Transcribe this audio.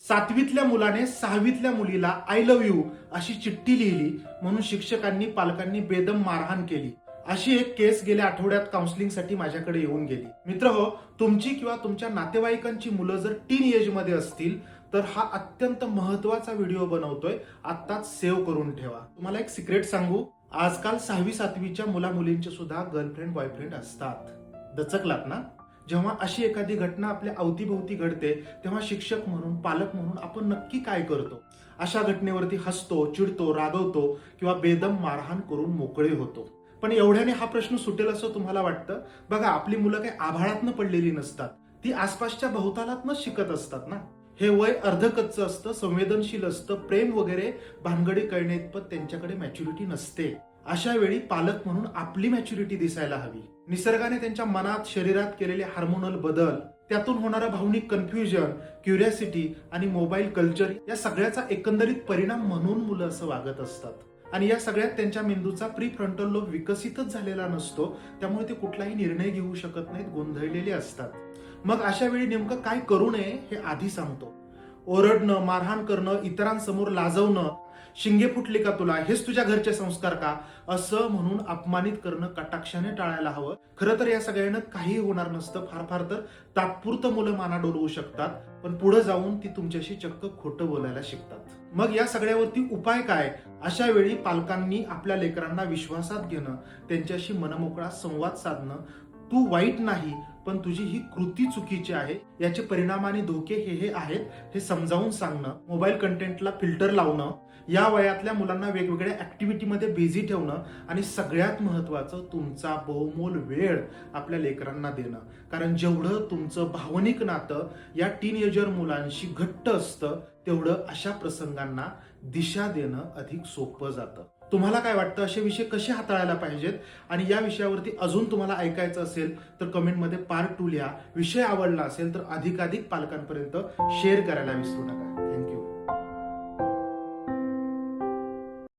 सातवीतल्या मुलाने सहावीतल्या मुलीला I love you अशी चिठ्ठी लिहिली म्हणून शिक्षकांनी पालकांनी बेदम मारहाण केली. अशी एक केस गेल्या आठवड्यात काउन्सिलिंगसाठी माझ्याकडे येऊन गेली. मित्र हो, तुमची किंवा तुमच्या नातेवाईकांची मुलं जर टीन एज मध्ये असतील तर हा अत्यंत महत्वाचा व्हिडिओ बनवतोय, आत्ताच सेव्ह करून ठेवा. तुम्हाला एक सिक्रेट सांगू, आजकाल 6वी-7वीच्या मुला मुलींचे सुद्धा गर्लफ्रेंड बॉयफ्रेंड असतात. दचकलात ना? जेव्हा अशी एखादी घटना आपल्या अवतीभोवती घडते तेव्हा शिक्षक म्हणून पालक म्हणून आपण नक्की काय करतो? अशा घटनेवरती हसतो, चिडतो, रागवतो किंवा बेदम मारहाण करून मोकळे होतो. पण एवढ्याने हा प्रश्न सुटेल असं तुम्हाला वाटतं? बघा, आपली मुलं काही आभाळातनं पडलेली नसतात, ती आसपासच्या भोवतालातनच शिकत असतात ना. हे वय अर्धकच्चं असतं, संवेदनशील असतं, प्रेम वगैरे भानगडी कळण्याइतपत त्यांच्याकडे मॅच्युरिटी नसते. अशा वेळी पालक म्हणून आपली मॅच्युरिटी दिसायला हवी. निसर्गाने त्यांच्या मनात शरीरात केलेले हार्मोनल बदल, त्यातून होणारा भावनिक कन्फ्युजन, क्युरिओसिटी आणि मोबाईल कल्चर या सगळ्याचा एकंदरीत परिणाम म्हणून मुलं असं वागत असतात. आणि या सगळ्यात त्यांच्या मेंदूचा प्री फ्रंटल लोब विकसितच झालेला नसतो, त्यामुळे ते कुठलाही निर्णय घेऊ शकत नाहीत, गोंधळलेले असतात. मग अशा वेळी नेमकं काय करू नये हे आधी सांगतो. ओरडणं, मारहाण करणं, इतरांसमोर लाजवणं, शिंगे फुटले का तुला, हेच तुझ्या घरचे संस्कार का, असं म्हणून अपमानित करणं कटाक्षाने टाळायला हवं. खरं तर या सगळ्यानं काही होणार नसतं. फार फार तर तात्पुरतं मुलं माना डोलवू शकतात, पण पुढे जाऊन ती तुमच्याशी चक्क खोटं बोलायला शिकतात. मग या सगळ्यावरती उपाय काय? अशा वेळी पालकांनी आपल्या लेकरांना विश्वासात घेणं, त्यांच्याशी मनमोकळा संवाद साधणं, तू वाईट नाही पण तुझी ही कृती चुकीची आहे, याचे परिणाम आणि धोके हे आहेत हे समजावून सांगणं, मोबाईल कंटेंटला फिल्टर लावणं, या वयातल्या मुलांना वेगवेगळ्या ऍक्टिव्हिटीमध्ये बिझी ठेवणं आणि सगळ्यात महत्वाचं तुमचा बहुमोल वेळ आपल्या लेकरांना देणं. कारण जेवढं तुमचं भावनिक नातं या टीनएजर मुलांशी घट्ट असतं तेवढं अशा प्रसंगांना दिशा देणं अधिक सोपं जातं. तुम्हाला काय वाटतं, असे विषय कसे हाताळायला पाहिजेत आणि या विषयावरती अजून तुम्हाला ऐकायचं असेल तर कमेंटमध्ये पार्ट 2 लिहा. विषय आवडला असेल तर अधिकाधिक पालकांपर्यंत शेअर करायला विसरू नका.